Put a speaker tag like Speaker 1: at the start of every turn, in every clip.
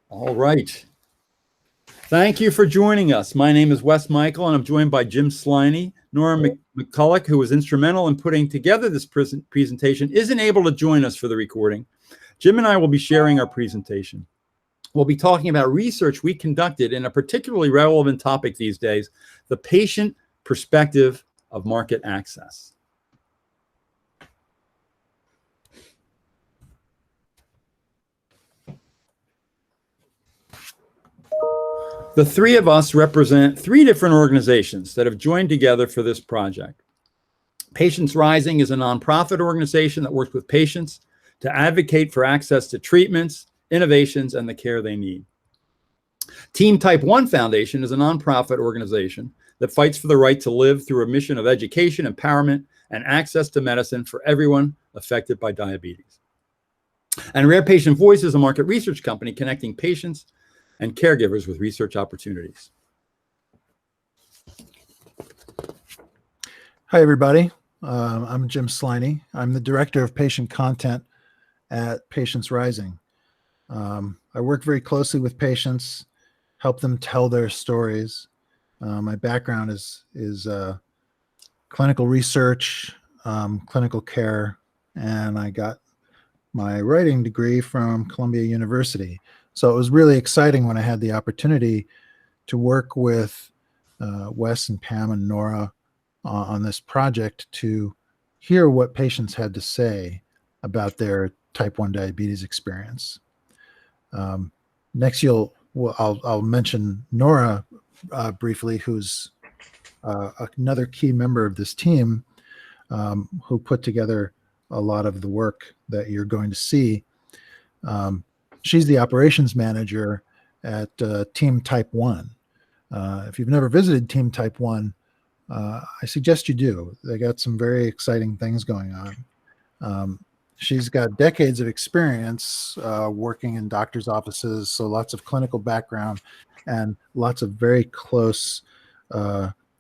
Speaker 1: All right. Thank you for joining us. My name is Wes Michael, and I'm joined by Jim Sliney. Nora McCulloch, who was instrumental in putting together this presentation, isn't able to join us for the recording. Jim and I will be sharing our presentation. We'll be talking about research we conducted in a particularly relevant topic these days, the patient perspective of market access. The three of us represent three different organizations that have joined together for this project. Patients Rising is a nonprofit organization that works with patients to advocate for access to treatments, innovations, and the care they need. Team Type 1 Foundation is a nonprofit organization that fights for the right to live through a mission of education, empowerment, and access to medicine for everyone affected by diabetes. And Rare Patient Voice is a market research company connecting patients and caregivers with research opportunities.
Speaker 2: Hi, everybody. I'm Jim Sliney. I'm the Director of Patient Content at Patients Rising. I work very closely with patients, help them tell their stories. My background is clinical research, clinical care, and I got my writing degree from Columbia University. So it was really exciting when I had the opportunity to work with Wes and Pam and Nora on this project to hear what patients had to say about their type 1 diabetes experience. Next, I'll mention Nora briefly, who's another key member of this team who put together a lot of the work that you're going to see. She's the operations manager at Team Type 1. If you've never visited Team Type 1, I suggest you do. They got some very exciting things going on. She's got decades of experience working in doctors' offices, so lots of clinical background and lots of very close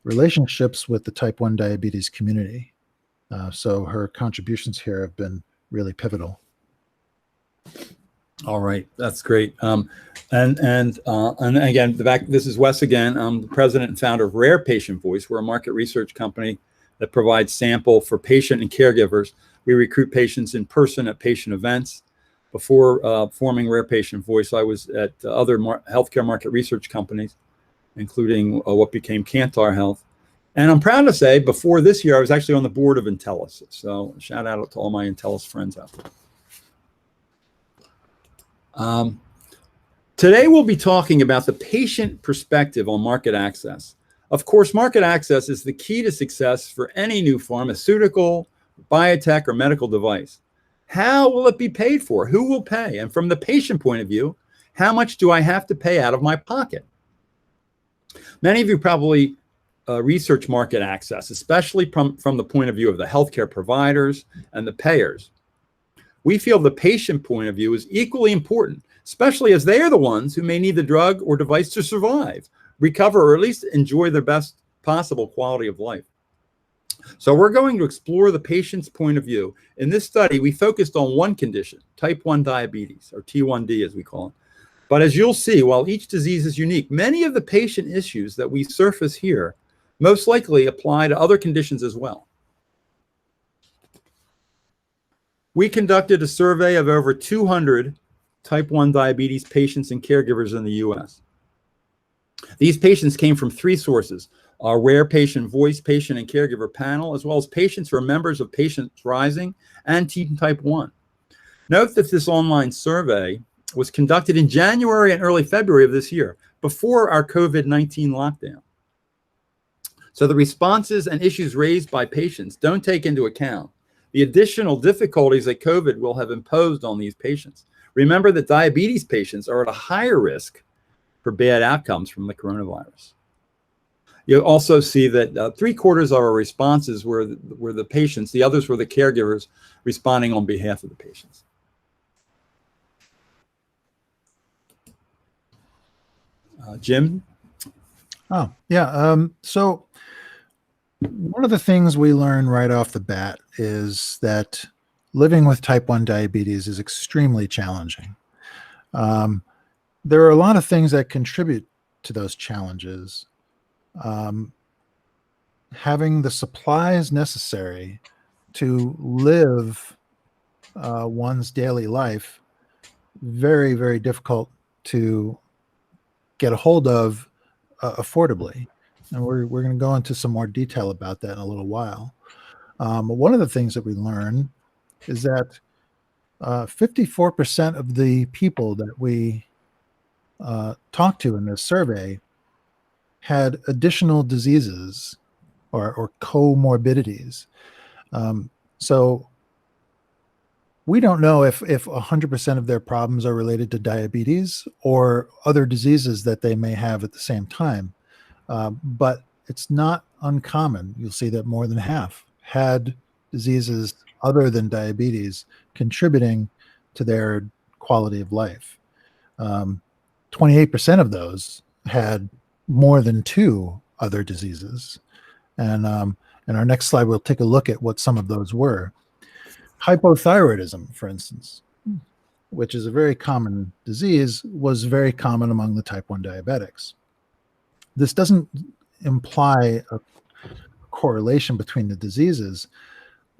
Speaker 2: relationships with the type 1 diabetes community. So her contributions here have been really pivotal.
Speaker 1: All right, that's great. And again, this is Wes again. I'm the president and founder of Rare Patient Voice. We're a market research company that provides sample for patient and caregivers. We recruit patients in person at patient events. Before forming Rare Patient Voice, I was at other healthcare market research companies, including what became Kantar Health. And I'm proud to say, before this year, I was actually on the board of Intellis. So shout out to all my Intellis friends out there. Today, we'll be talking about the patient perspective on market access. Of course, market access is the key to success for any new pharmaceutical, biotech, or medical device. How will it be paid for? Who will pay? And from the patient point of view, how much do I have to pay out of my pocket? Many of you probably research market access, especially from the point of view of the healthcare providers and the payers. We feel the patient point of view is equally important, especially as they are the ones who may need the drug or device to survive, recover, or at least enjoy their best possible quality of life. So we're going to explore the patient's point of view. In this study, we focused on one condition, type 1 diabetes, or T1D as we call it. But as you'll see, while each disease is unique, many of the patient issues that we surface here most likely apply to other conditions as well. We conducted a survey of over 200 type 1 diabetes patients and caregivers in the US. These patients came from three sources: our Rare Patient Voice patient and caregiver panel, as well as patients who are members of Patients Rising and Team Type 1. Note that this online survey was conducted in January and early February of this year, before our COVID-19 lockdown. So the responses and issues raised by patients don't take into account the additional difficulties that COVID will have imposed on these patients. Remember that diabetes patients are at a higher risk for bad outcomes from the coronavirus. You'll also see that 3/4 of our responses were the patients, the others were the caregivers responding on behalf of the patients. Jim?
Speaker 2: Oh, yeah. So one of the things we learn right off the bat is that living with type 1 diabetes is extremely challenging. there are a lot of things that contribute to those challenges. Having the supplies necessary to live one's daily life, very, very difficult to get a hold of affordably. And we're going to go into some more detail about that in a little while. One of the things that we learn is that 54% of the people that we talked to in this survey had additional diseases or comorbidities. So we don't know if 100% of their problems are related to diabetes or other diseases that they may have at the same time. But it's not uncommon. You'll see that more than half had diseases other than diabetes contributing to their quality of life. 28% of those had more than 2 other diseases. And in our next slide, we'll take a look at what some of those were. Hypothyroidism, for instance, which is a very common disease, was very common among the type 1 diabetics. This doesn't imply a correlation between the diseases,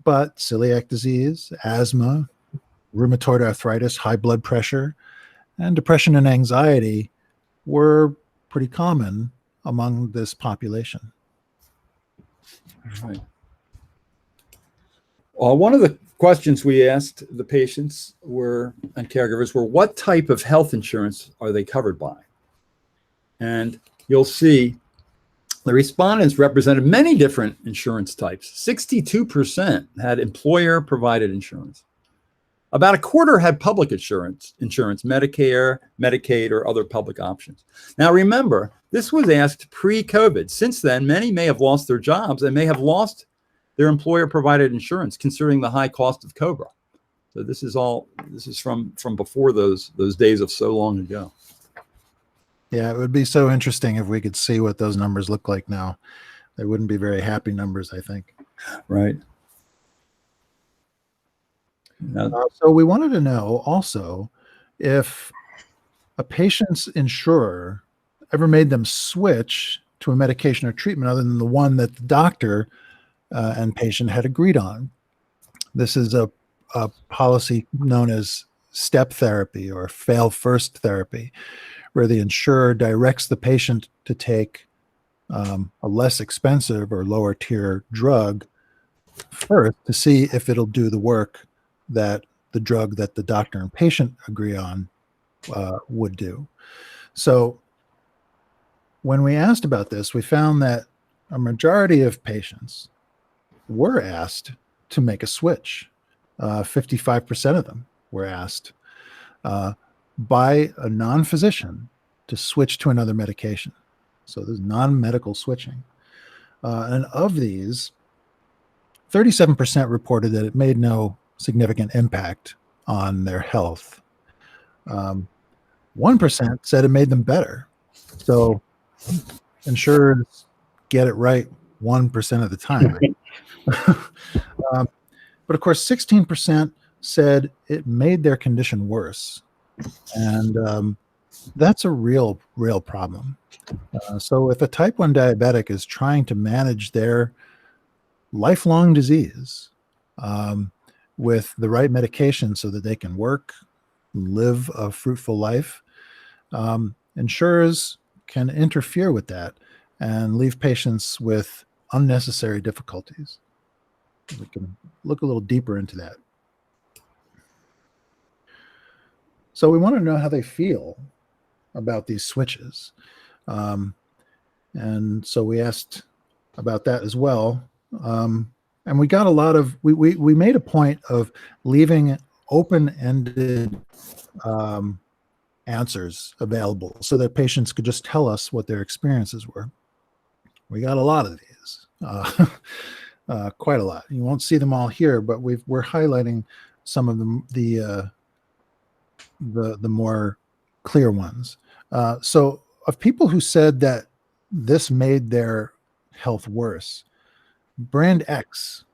Speaker 2: but celiac disease, asthma, rheumatoid arthritis, high blood pressure, and depression and anxiety were pretty common among this population.
Speaker 1: Right. One of the questions we asked the patients and caregivers were, what type of health insurance are they covered by? And you'll see the respondents represented many different insurance types. 62% had employer-provided insurance. About a quarter had public insurance, Medicare, Medicaid, or other public options. Now remember, this was asked pre-COVID. Since then, many may have lost their jobs and may have lost their employer-provided insurance, considering the high cost of COBRA. So this is from before those days of so long ago.
Speaker 2: Yeah, it would be so interesting if we could see what those numbers look like now. They wouldn't be very happy numbers, I think.
Speaker 1: Right.
Speaker 2: So we wanted to know also if a patient's insurer ever made them switch to a medication or treatment other than the one that the doctor and patient had agreed on. This is a policy known as step therapy or fail first therapy, where the insurer directs the patient to take a less expensive or lower tier drug first to see if it'll do the work that the drug that the doctor and patient agree on would do. So when we asked about this, we found that a majority of patients were asked to make a switch. 55% of them were asked by a non-physician to switch to another medication. So there's non-medical switching. And of these, 37% reported that it made no significant impact on their health. 1% said it made them better. So insurers get it right 1% of the time. But of course, 16% said it made their condition worse. And that's a real problem. So if a type 1 diabetic is trying to manage their lifelong disease with the right medication so that they can work, live a fruitful life, insurers can interfere with that and leave patients with unnecessary difficulties. We can look a little deeper into that. So we want to know how they feel about these switches. And so we asked about that as well. And we got a lot of, we made a point of leaving open-ended answers available so that patients could just tell us what their experiences were. We got a lot of these, quite a lot. You won't see them all here, but we're highlighting some of the more clear ones. So of people who said that this made their health worse, brand X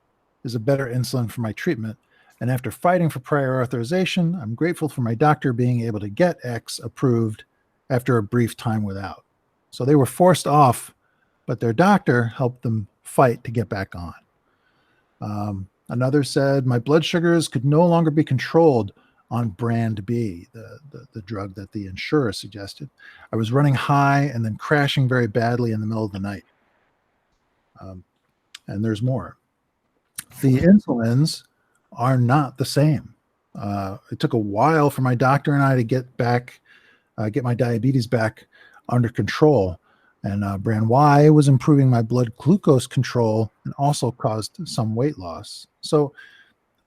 Speaker 2: is a better insulin for my treatment. And after fighting for prior authorization, I'm grateful for my doctor being able to get X approved after a brief time without. So they were forced off, but their doctor helped them fight to get back on. Another said, my blood sugars could no longer be controlled on brand B, the drug that the insurer suggested. I was running high and then crashing very badly in the middle of the night. And there's more. The insulins are not the same. It took a while for my doctor and I to get my diabetes back under control. And brand Y was improving my blood glucose control and also caused some weight loss. So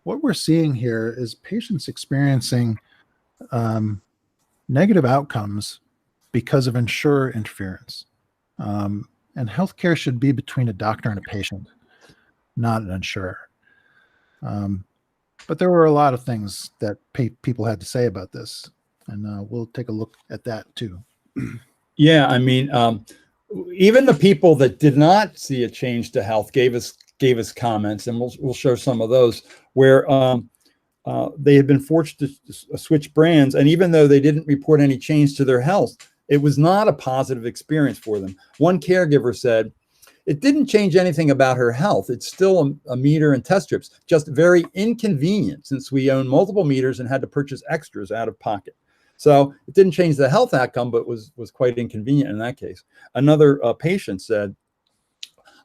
Speaker 2: what we're seeing here is patients experiencing negative outcomes because of insurer interference. And healthcare should be between a doctor and a patient, not an insurer. But there were a lot of things that people had to say about this, and we'll take a look at that too.
Speaker 1: Yeah, I mean, even the people that did not see a change to health gave us comments, and we'll show some of those where they had been forced to switch brands, and even though they didn't report any change to their health, it was not a positive experience for them. One caregiver said, it didn't change anything about her health. It's still a meter and test strips, just very inconvenient since we own multiple meters and had to purchase extras out of pocket. So it didn't change the health outcome, but was quite inconvenient in that case. Another patient said,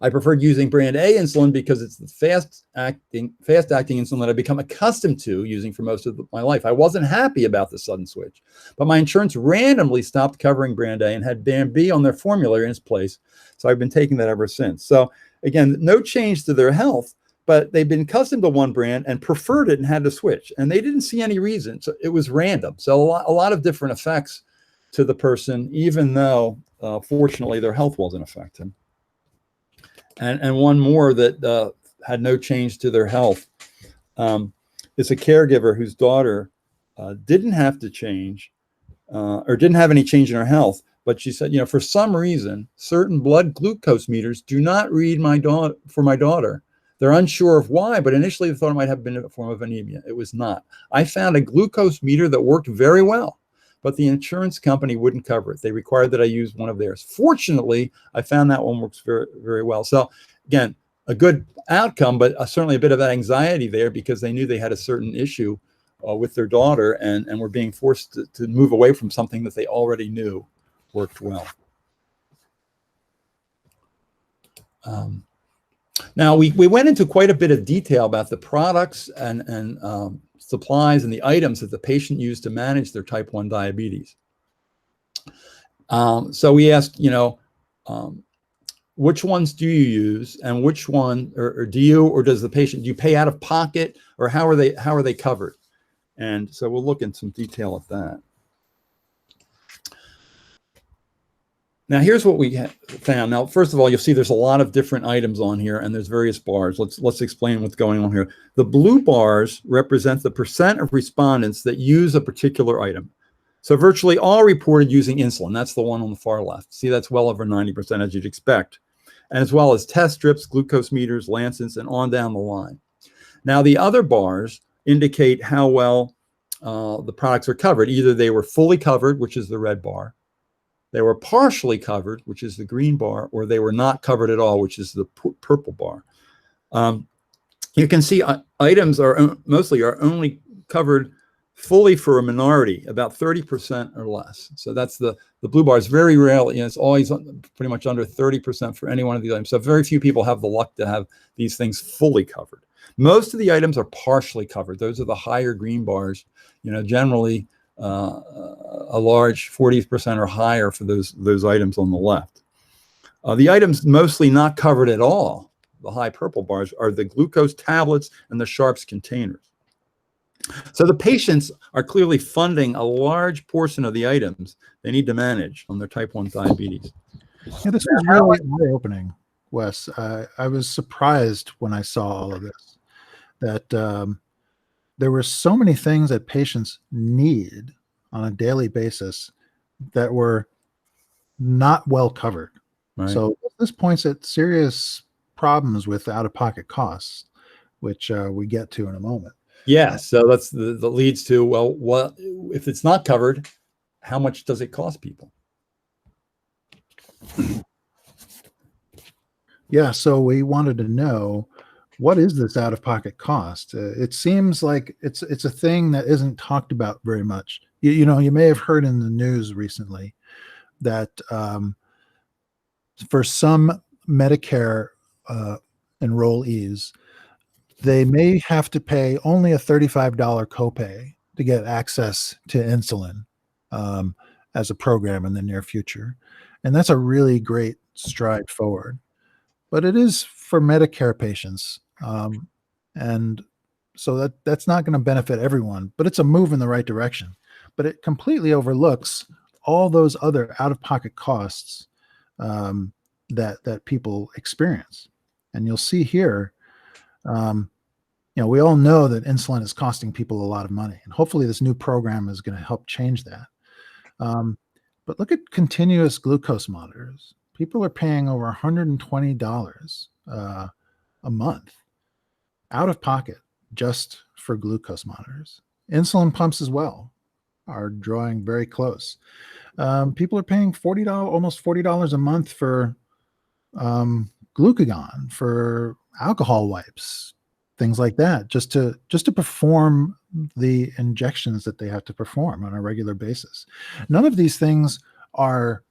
Speaker 1: I preferred using brand A insulin because it's the fast-acting insulin that I've become accustomed to using for most of my life. I wasn't happy about the sudden switch, but my insurance randomly stopped covering brand A and had brand B on their formulary in its place. So I've been taking that ever since. So again, no change to their health, but they've been accustomed to one brand and preferred it and had to switch. And they didn't see any reason. So it was random. So a lot of different effects to the person, even though fortunately their health wasn't affected. And one more that had no change to their health is a caregiver whose daughter didn't have to change or didn't have any change in her health. But she said, for some reason, certain blood glucose meters do not read for my daughter. They're unsure of why, but initially they thought it might have been a form of anemia. It was not. I found a glucose meter that worked very well, but the insurance company wouldn't cover it. They required that I use one of theirs. Fortunately, I found that one works very, very well. So again, a good outcome, but certainly a bit of anxiety there because they knew they had a certain issue with their daughter and were being forced to move away from something that they already knew worked well. Now, we went into quite a bit of detail about the products and supplies and the items that the patient used to manage their type 1 diabetes. So we asked, which ones do you use and which one, or do you, or does the patient, do you pay out of pocket, or how are they covered? And so we'll look in some detail at that. Now, here's what we found. Now, first of all, you'll see there's a lot of different items on here, and there's various bars. Let's explain what's going on here. The blue bars represent the percent of respondents that use a particular item. So virtually all reported using insulin. That's the one on the far left. See, that's well over 90%, as you'd expect, and as well as test strips, glucose meters, lancets, and on down the line. Now, the other bars indicate how well the products are covered. Either they were fully covered, which is the red bar, they were partially covered, which is the green bar, or they were not covered at all, which is the purple bar. You can see items are only covered fully for a minority, about 30% or less. So that's the blue bar is very rarely, it's always pretty much under 30% for any one of these items. So very few people have the luck to have these things fully covered. Most of the items are partially covered. Those are the higher green bars, generally a large 40% or higher for those items on the left. The items mostly not covered at all, the high purple bars, are the glucose tablets and the Sharps containers. So the patients are clearly funding a large portion of the items they need to manage on their type 1 diabetes.
Speaker 2: Yeah, this was really eye-opening, Wes. I was surprised when I saw all of this, that there were so many things that patients need on a daily basis that were not well covered. Right. So this points at serious problems with out-of-pocket costs, which we get to in a moment.
Speaker 1: Yeah, so that's the leads to, well, what if it's not covered? how much does it cost people?
Speaker 2: Yeah, so we wanted to know, what is this out-of-pocket cost? It seems like it's a thing that isn't talked about very much. You may have heard in the news recently that for some Medicare enrollees, they may have to pay only a $35 copay to get access to insulin as a program in the near future. And that's a really great stride forward. But it is for Medicare patients. And so that's not going to benefit everyone, but it's a move in the right direction. But it completely overlooks all those other out-of-pocket costs that people experience. And you'll see here, we all know that insulin is costing people a lot of money, and hopefully this new program is going to help change that. But look at continuous glucose monitors. People are paying over $120 a month out of pocket just for glucose monitors. Insulin pumps as well are drawing very close. People are paying almost $40 a month for glucagon, for alcohol wipes, things like that, just to perform the injections that they have to perform on a regular basis. None of these things are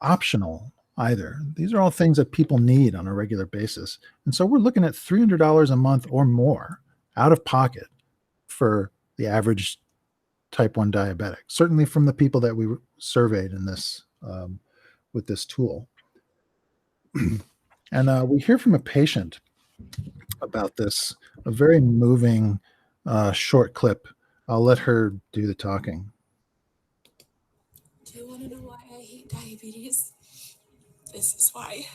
Speaker 2: optional either. These are all things that people need on a regular basis. And so we're looking at $300 a month or more out of pocket for the average type 1 diabetic, certainly from the people that we surveyed in this with this tool. And we hear from a patient about this, a very moving short clip. I'll let her do the talking.
Speaker 3: Do you want to know why I hate diabetes? This is why.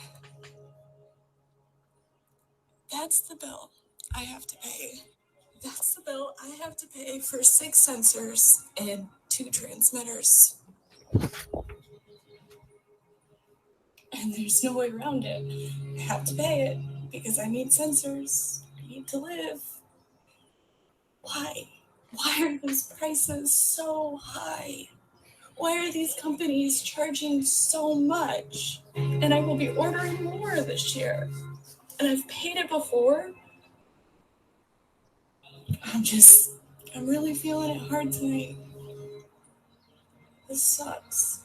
Speaker 3: That's the bill I have to pay. That's the bill I have to pay for 6 sensors and 2 transmitters. And there's no way around it. I have to pay it because I need sensors. I need to live. Why? Why are those prices so high? Why are these companies charging so much? And I will be ordering more this year. And I've paid it before. I'm really feeling it hard tonight. This sucks.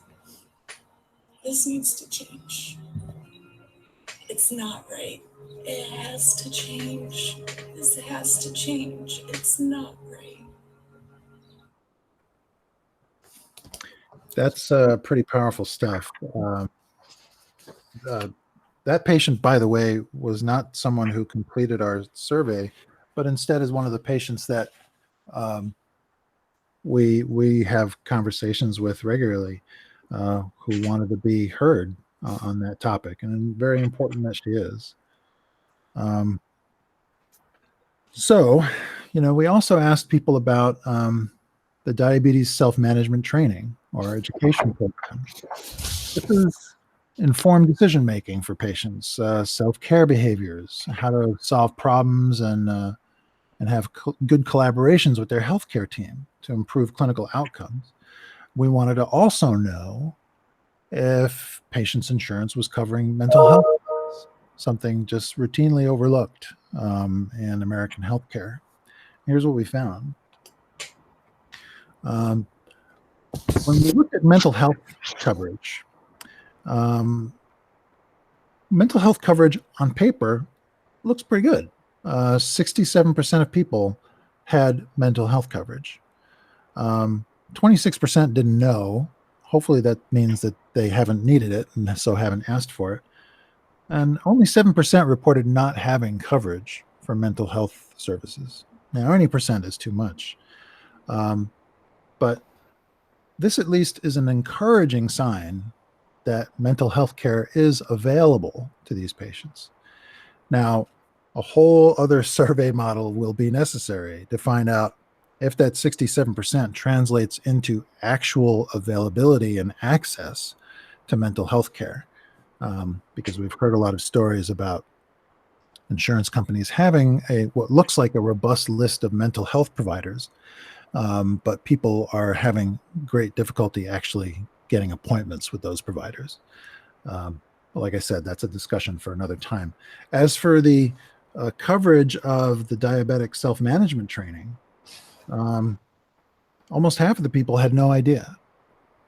Speaker 3: This needs to change. It's not right. It has to change. This has to change. It's not right.
Speaker 2: That's pretty powerful stuff. That patient, by the way, was not someone who completed our survey, but instead is one of the patients that we have conversations with regularly, who wanted to be heard on that topic, and very important that she is. So, we also asked people about the diabetes self-management training or education program. This is informed decision-making for patients, self-care behaviors, how to solve problems, and have good collaborations with their healthcare team to improve clinical outcomes. We wanted to also know if patients' insurance was covering mental health, something just routinely overlooked in American healthcare. Here's what we found. When we looked at mental health coverage, mental health coverage on paper looks pretty good. 67% of people had mental health coverage. 26% didn't know. Hopefully that means that they haven't needed it and so haven't asked for it. And only 7% reported not having coverage for mental health services. Now, any percent is too much. But this at least is an encouraging sign that mental health care is available to these patients. Now, a whole other survey model will be necessary to find out if that 67% translates into actual availability and access to mental health care. Because we've heard a lot of stories about insurance companies having what looks like a robust list of mental health providers, but people are having great difficulty actually getting appointments with those providers. Like I said, that's a discussion for another time. As for the coverage of the diabetic self-management training, almost half of the people had no idea.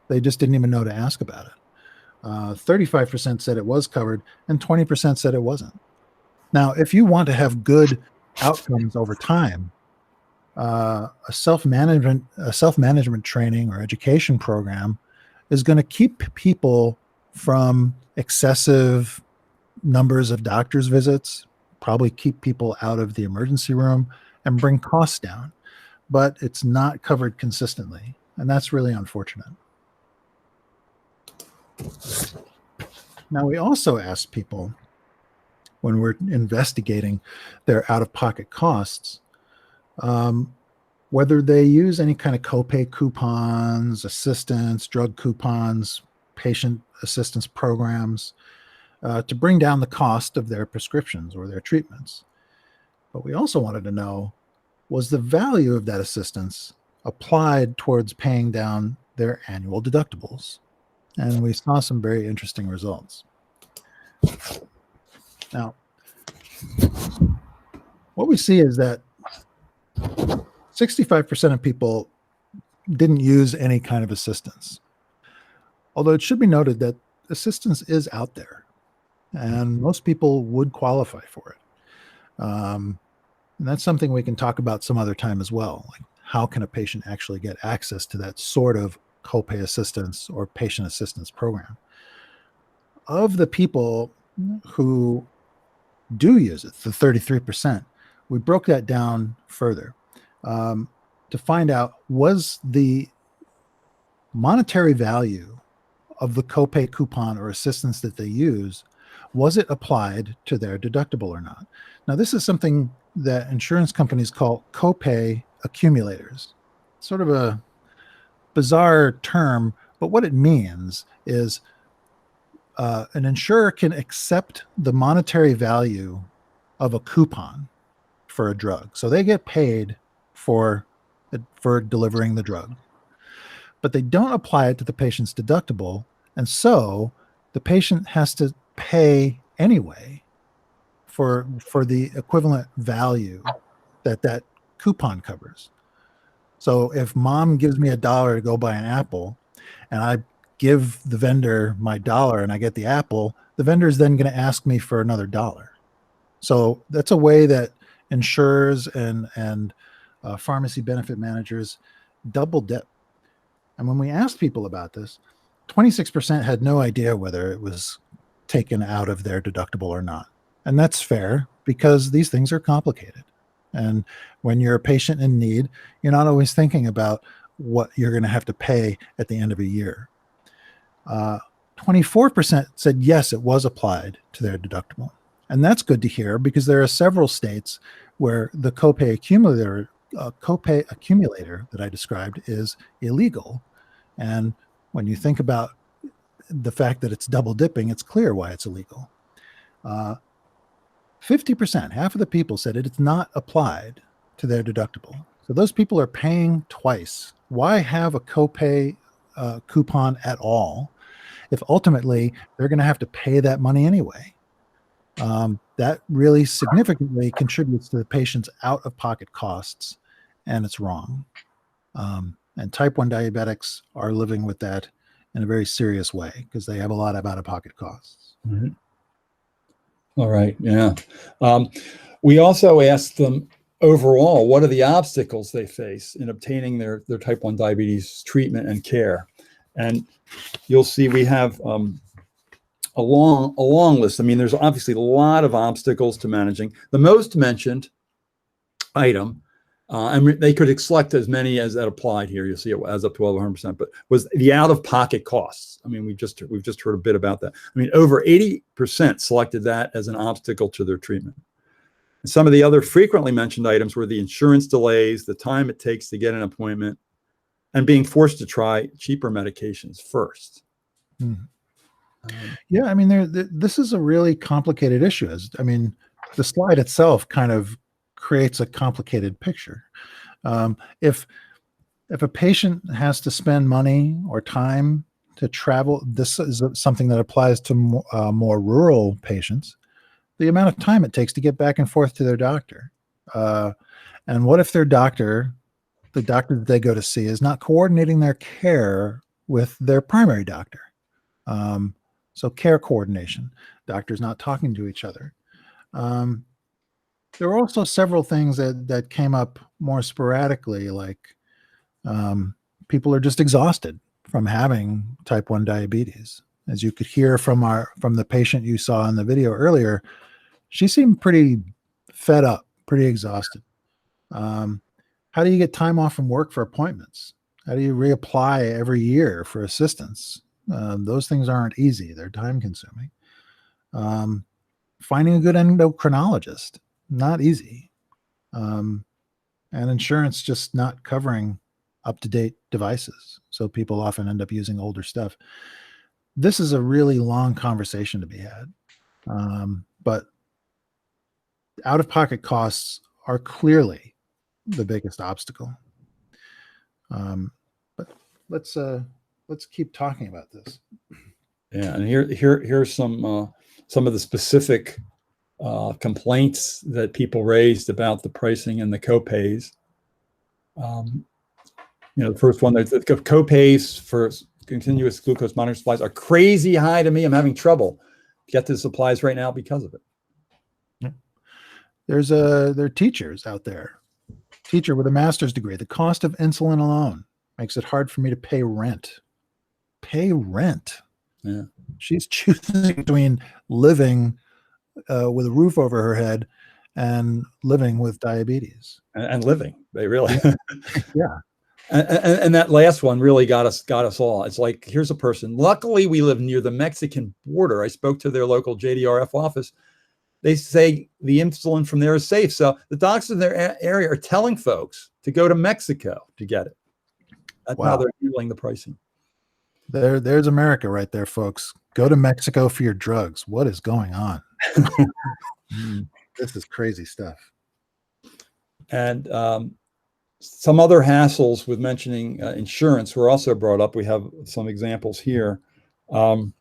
Speaker 2: They just didn't even know to ask about it. 35% said it was covered, and 20% said it wasn't. Now, if you want to have good outcomes over time, a self-management training or education program is going to keep people from excessive numbers of doctor's visits, probably keep people out of the emergency room, and bring costs down. But it's not covered consistently, and that's really unfortunate. Now, we also ask people when we're investigating their out-of-pocket costs, whether they use any kind of copay coupons, assistance, drug coupons, patient assistance programs to bring down the cost of their prescriptions or their treatments. But we also wanted to know, was the value of that assistance applied towards paying down their annual deductibles? And we saw some very interesting results. Now, what we see is that 65% of people didn't use any kind of assistance. Although it should be noted that assistance is out there, and most people would qualify for it. And that's something we can talk about some other time as well. Like, how can a patient actually get access to that sort of copay assistance or patient assistance program? Of the people who do use it, the 33%, we broke that down further to find out, was the monetary value of the copay coupon or assistance that they use, was it applied to their deductible or not? Now, this is something that insurance companies call copay accumulators. Sort of a bizarre term, but what it means is an insurer can accept the monetary value of a coupon for a drug. So they get paid for delivering the drug, but they don't apply it to the patient's deductible. And so the patient has to pay anyway for the equivalent value that coupon covers. So if mom gives me $1 to go buy an apple, and I give the vendor my $1 and I get the apple, the vendor is then going to ask me for another $1. So that's a way that insurers and pharmacy benefit managers double dip. And when we asked people about this, 26% had no idea whether it was taken out of their deductible or not. And that's fair, because these things are complicated. And when you're a patient in need, you're not always thinking about what you're going to have to pay at the end of a year. 24% said yes, it was applied to their deductible. And that's good to hear, because there are several states where the copay accumulator that I described is illegal. And when you think about the fact that it's double dipping, it's clear why it's illegal. 50%, half of the people said it's not applied to their deductible. So those people are paying twice. Why have a copay coupon at all if ultimately they're going to have to pay that money anyway? That really significantly contributes to the patient's out-of-pocket costs, and it's wrong. And type 1 diabetics are living with that in a very serious way, because they have a lot of out-of-pocket costs.
Speaker 1: Mm-hmm. All right. Yeah. We also asked them overall, what are the obstacles they face in obtaining their type 1 diabetes treatment and care? And you'll see we have a long list. I mean, there's obviously a lot of obstacles to managing. The most mentioned item, and they could select as many as that applied here. You'll see it as up to 100%, but was the out-of-pocket costs. I mean, we've just heard a bit about that. I mean, over 80% selected that as an obstacle to their treatment. And some of the other frequently mentioned items were the insurance delays, the time it takes to get an appointment, and being forced to try cheaper medications first.
Speaker 2: Yeah, I mean, this is a really complicated issue. The slide itself kind of creates a complicated picture. If if a patient has to spend money or time to travel, this is something that applies to more rural patients, the amount of time it takes to get back and forth to their doctor. And what if their doctor, the doctor that they go to see, is not coordinating their care with their primary doctor? So care coordination, doctors not talking to each other. There were also several things that came up more sporadically, like people are just exhausted from having type 1 diabetes. As you could hear from the patient you saw in the video earlier, she seemed pretty fed up, pretty exhausted. How do you get time off from work for appointments? How do you reapply every year for assistance? Those things aren't easy. They're time consuming. Finding a good endocrinologist, not easy. And insurance just not covering up-to-date devices. So people often end up using older stuff. This is a really long conversation to be had. But out-of-pocket costs are clearly the biggest obstacle. But let's keep talking about this.
Speaker 1: Yeah, and here's some of the specific complaints that people raised about the pricing and the copays. The first one, the copays for continuous glucose monitoring supplies are crazy high to me. I'm having trouble to get the supplies right now because of it.
Speaker 2: Yeah. There are teachers out there. Teacher with a master's degree. The cost of insulin alone makes it hard for me to pay rent. Pay rent.
Speaker 1: Yeah.
Speaker 2: She's choosing between living with a roof over her head and living with diabetes.
Speaker 1: And living, they really.
Speaker 2: Yeah.
Speaker 1: And that last one really got us all. It's like, here's a person. Luckily, we live near the Mexican border. I spoke to their local JDRF office. They say the insulin from there is safe. So the doctors in their area are telling folks to go to Mexico to get it. That's how they're handling the pricing.
Speaker 2: There's America right there, folks. Go to Mexico for your drugs. What is going on? This is crazy stuff.
Speaker 1: And some other hassles with mentioning insurance were also brought up. We have some examples here. Like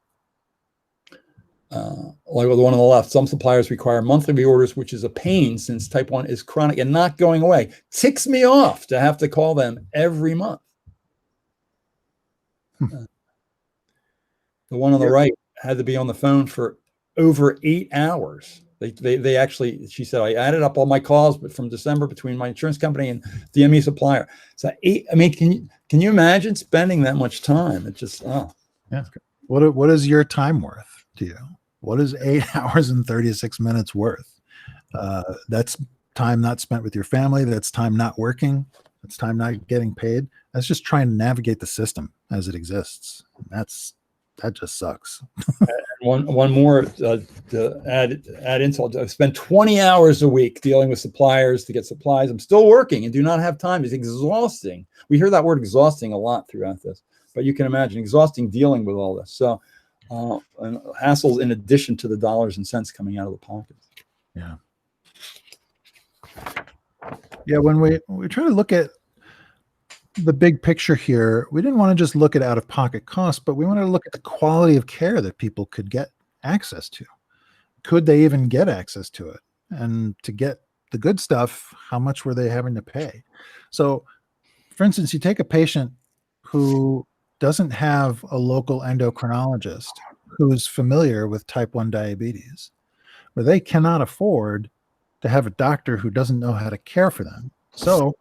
Speaker 1: the one on the left, some suppliers require monthly reorders, which is a pain since type 1 is chronic and not going away. Ticks me off to have to call them every month. The one on the right had to be on the phone for over 8 hours. They actually, she said, I added up all my calls, but from December between my insurance company and DME supplier. So can you imagine spending that much time? It's just,
Speaker 2: yeah. What is your time worth to you? What is 8 hours and 36 minutes worth? That's time not spent with your family. That's time not working. That's time not getting paid. That's just trying to navigate the system as it exists. That just sucks.
Speaker 1: One more to add insult. I spend 20 hours a week dealing with suppliers to get supplies. I'm still working and do not have time. It's exhausting. We hear that word exhausting a lot throughout this, but you can imagine exhausting dealing with all this. So and hassles in addition to the dollars and cents coming out of the pocket.
Speaker 2: Yeah. Yeah. When we try to look at the big picture here, we didn't want to just look at out-of-pocket costs, but we wanted to look at the quality of care that people could get access to. Could they even get access to it? And to get the good stuff, how much were they having to pay? So, for instance, you take a patient who doesn't have a local endocrinologist who's familiar with type 1 diabetes, where they cannot afford to have a doctor who doesn't know how to care for them. So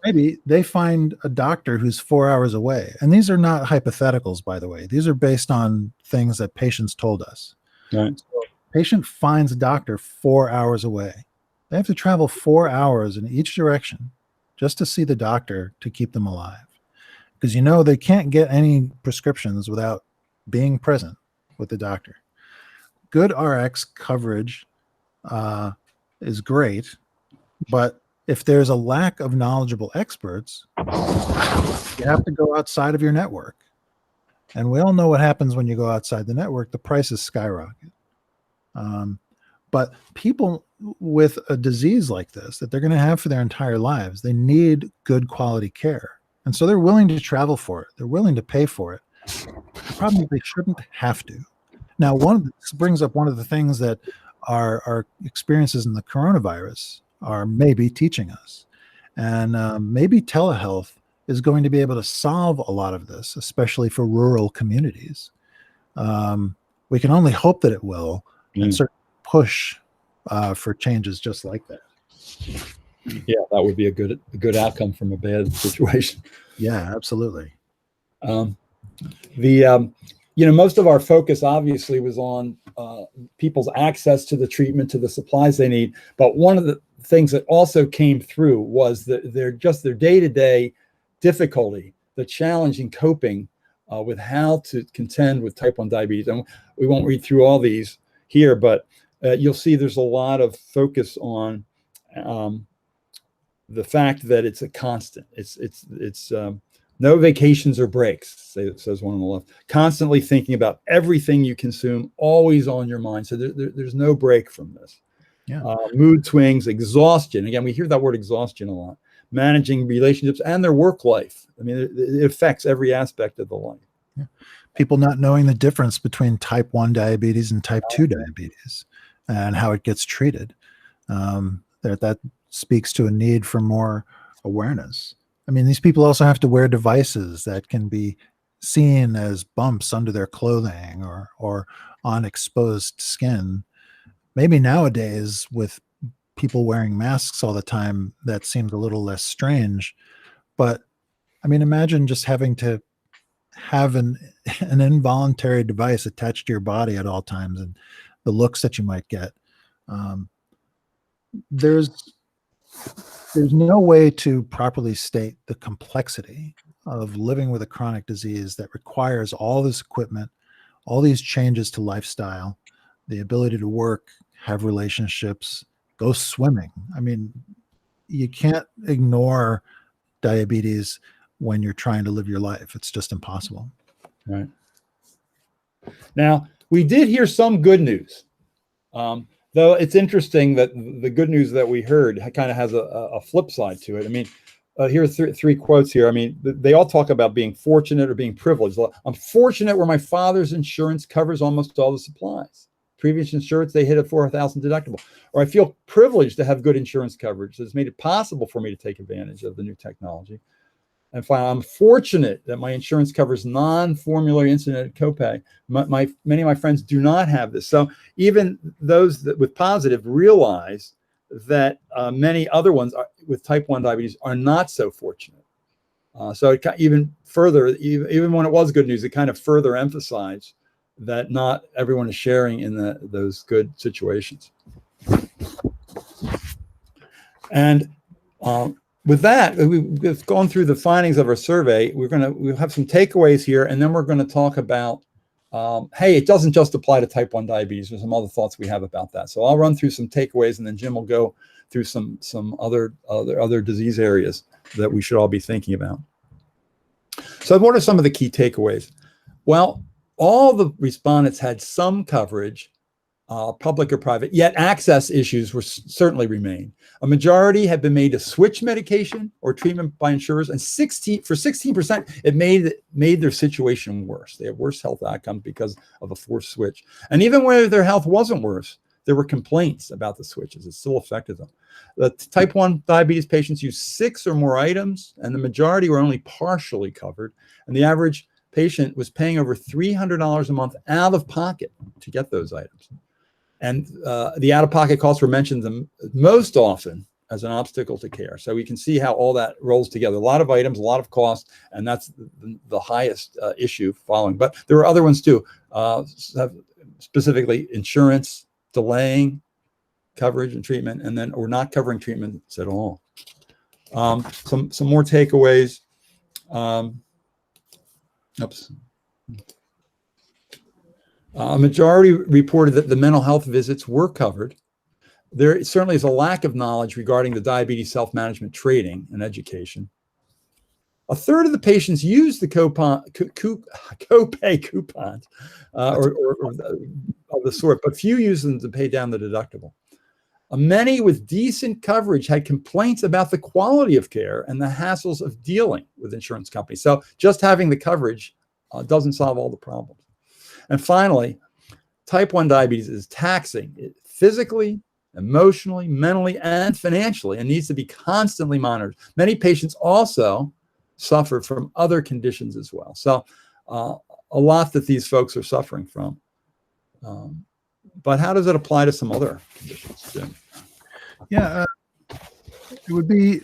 Speaker 2: maybe they find a doctor who's 4 hours away. And these are not hypotheticals, by the way. These are based on things that patients told us.
Speaker 1: Right.
Speaker 2: So patient finds a doctor 4 hours away. They have to travel 4 hours in each direction just to see the doctor to keep them alive. Because they can't get any prescriptions without being present with the doctor. Good RX coverage is great, but if there's a lack of knowledgeable experts, you have to go outside of your network. And we all know what happens when you go outside the network. The prices skyrocket. But people with a disease like this that they're going to have for their entire lives, they need good quality care. And so they're willing to travel for it. They're willing to pay for it. The problem is they shouldn't have to. Now, this brings up one of the things that our experiences in the coronavirus are maybe teaching us. And maybe telehealth is going to be able to solve a lot of this, especially for rural communities. We can only hope that it will, and certainly push for changes just like that.
Speaker 1: Yeah, that would be a good outcome from a bad situation.
Speaker 2: Yeah, absolutely.
Speaker 1: Most of our focus obviously was on people's access to the treatment, to the supplies they need. But one of the things that also came through was their day-to-day difficulty, the challenge in coping with how to contend with type 1 diabetes. And we won't read through all these here, but you'll see there's a lot of focus on the fact that it's a constant. It's no vacations or breaks, says one on the left. Constantly thinking about everything you consume, always on your mind. So there's no break from this.
Speaker 2: Yeah.
Speaker 1: Mood swings, exhaustion. Again, we hear that word exhaustion a lot. Managing relationships and their work life. I mean, it affects every aspect of the life.
Speaker 2: Yeah. People not knowing the difference between type 1 diabetes and type 2 diabetes and how it gets treated. That speaks to a need for more awareness. I mean, these people also have to wear devices that can be seen as bumps under their clothing or on exposed skin. Maybe nowadays, with people wearing masks all the time, that seems a little less strange. But I mean, imagine just having to have an involuntary device attached to your body at all times and the looks that you might get. There's no way to properly state the complexity of living with a chronic disease that requires all this equipment, all these changes to lifestyle, the ability to work, have relationships, go swimming. I mean, you can't ignore diabetes when you're trying to live your life. It's just impossible.
Speaker 1: Right. Now, we did hear some good news. Though it's interesting that the good news that we heard kind of has a flip side to it. I mean, here are three quotes here. I mean, they all talk about being fortunate or being privileged. I'm fortunate where my father's insurance covers almost all the supplies. Previous insurance, they hit a $4,000 deductible. Or I feel privileged to have good insurance coverage that's made it possible for me to take advantage of the new technology. And finally, I'm fortunate that my insurance covers non-formulary incident copay. Many of my friends do not have this. So even those that with positive realize that many other ones with type 1 diabetes are not so fortunate. So it even further, even when it was good news, it kind of further emphasized that not everyone is sharing in those good situations. And with that, we've gone through the findings of our survey. We'll have some takeaways here, and then we're going to talk about, hey, it doesn't just apply to type 1 diabetes. There's some other thoughts we have about that. So I'll run through some takeaways, and then Jim will go through some other disease areas that we should all be thinking about. So what are some of the key takeaways? Well, all the respondents had some coverage, public or private, yet access issues certainly remain. A majority have been made to switch medication or treatment by insurers, and 16%, it made their situation worse. They have worse health outcomes because of a forced switch. And even where their health wasn't worse, there were complaints about the switches. It still affected them. The type 1 diabetes patients used 6 or more items, and the majority were only partially covered. And the average patient was paying over $300 a month out of pocket to get those items. And the out-of-pocket costs were mentioned most often as an obstacle to care. So we can see how all that rolls together. A lot of items, a lot of costs, and that's the highest issue following. But there were other ones too, specifically insurance, delaying coverage and treatment, and then or not covering treatments at all. Some more takeaways. A majority reported that the mental health visits were covered. There certainly is a lack of knowledge regarding the diabetes self-management training and education. A third of the patients used the copay coupons or of the sort, but few used them to pay down the deductible. Many with decent coverage had complaints about the quality of care and the hassles of dealing with insurance companies. So just having the coverage doesn't solve all the problems. And finally, type 1 diabetes is taxing physically, emotionally, mentally, and financially, and needs to be constantly monitored. Many patients also suffer from other conditions as well. So a lot that these folks are suffering from. But how does it apply to some other conditions, Jim?
Speaker 2: Yeah, it would be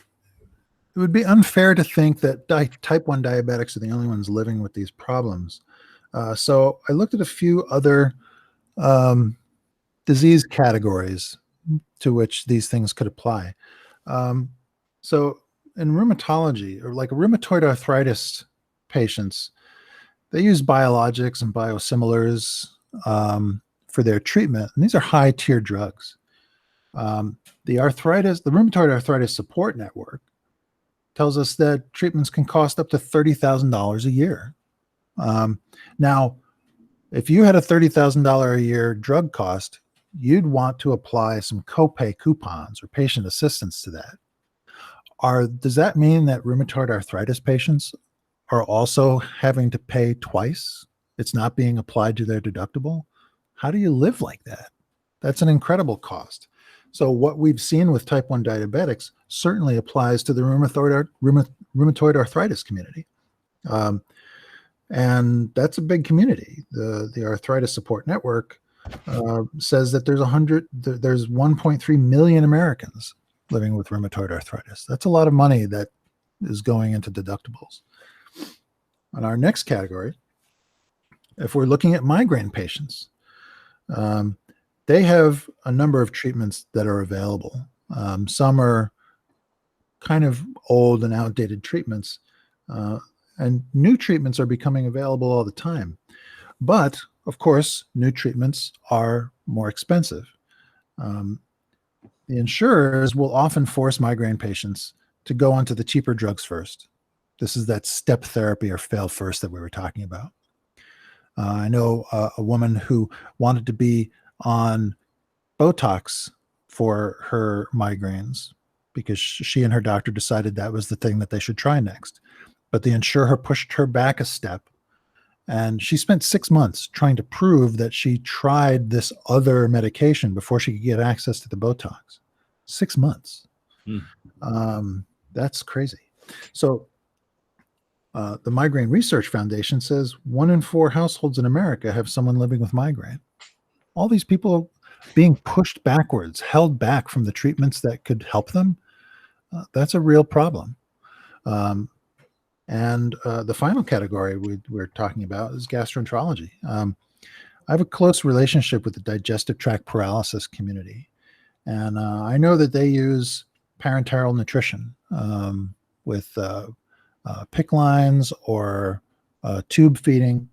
Speaker 2: unfair to think that type 1 diabetics are the only ones living with these problems. So I looked at a few other disease categories to which these things could apply. So in rheumatology, or like rheumatoid arthritis patients, they use biologics and biosimilars for their treatment, and these are high-tier drugs. The Rheumatoid Arthritis Support Network tells us that treatments can cost up to $30,000 a year. Now, if you had a $30,000 a year drug cost, you'd want to apply some copay coupons or patient assistance to that. Does that mean that rheumatoid arthritis patients are also having to pay twice? It's not being applied to their deductible? How do you live like that? That's an incredible cost. So what we've seen with type 1 diabetics certainly applies to the rheumatoid arthritis community. And that's a big community. The Arthritis Support Network says that there's 1.3 million Americans living with rheumatoid arthritis. That's a lot of money that is going into deductibles. On our next category, if we're looking at migraine patients, they have a number of treatments that are available. Some are kind of old and outdated treatments, and new treatments are becoming available all the time. But, of course, new treatments are more expensive. The insurers will often force migraine patients to go onto the cheaper drugs first. This is that step therapy or fail first that we were talking about. I know a woman who wanted to be on Botox for her migraines because she and her doctor decided that was the thing that they should try next. But the insurer pushed her back a step, and she spent 6 months trying to prove that she tried this other medication before she could get access to the Botox. 6 months. That's crazy. So the Migraine Research Foundation says 1 in 4 households in America have someone living with migraine. All these people being pushed backwards, held back from the treatments that could help them. That's a real problem. And the final category we're talking about is gastroenterology. I have a close relationship with the digestive tract paralysis community. And I know that they use parenteral nutrition with PICC lines or tube feeding.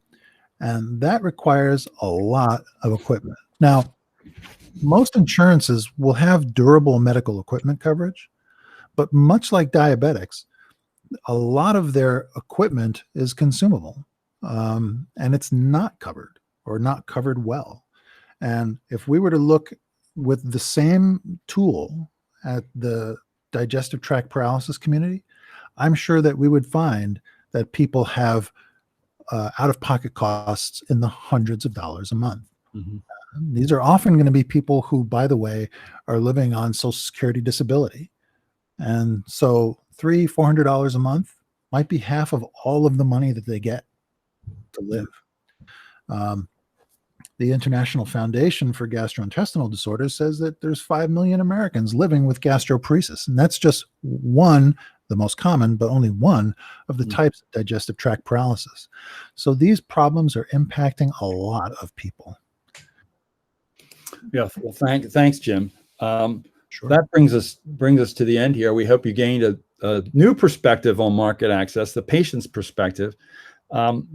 Speaker 2: And that requires a lot of equipment. Now, most insurances will have durable medical equipment coverage, but much like diabetics, a lot of their equipment is consumable, and it's not covered or not covered well. And if we were to look with the same tool at the digestive tract paralysis community, I'm sure that we would find that people have out-of-pocket costs in the hundreds of dollars a month. Mm-hmm. These are often going to be people who, by the way, are living on Social Security disability. And so $300-400 a month might be half of all of the money that they get to live. The International Foundation for Gastrointestinal Disorders says that there's 5 million Americans living with gastroparesis. And that's just one, the most common, but only one of the types of digestive tract paralysis. So these problems are impacting a lot of people.
Speaker 1: Yeah, well, thanks, Jim.
Speaker 2: Sure.
Speaker 1: That brings us to the end here. We hope you gained a new perspective on market access, the patient's perspective.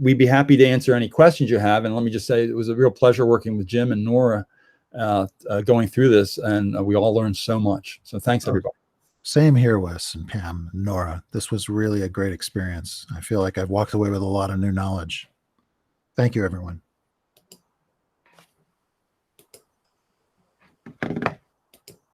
Speaker 1: We'd be happy to answer any questions you have. And let me just say, it was a real pleasure working with Jim and Nora going through this, and we all learned so much. So thanks, everybody.
Speaker 2: Same here, Wes and Pam and Nora. This was really a great experience. I feel like I've walked away with a lot of new knowledge. Thank you, everyone.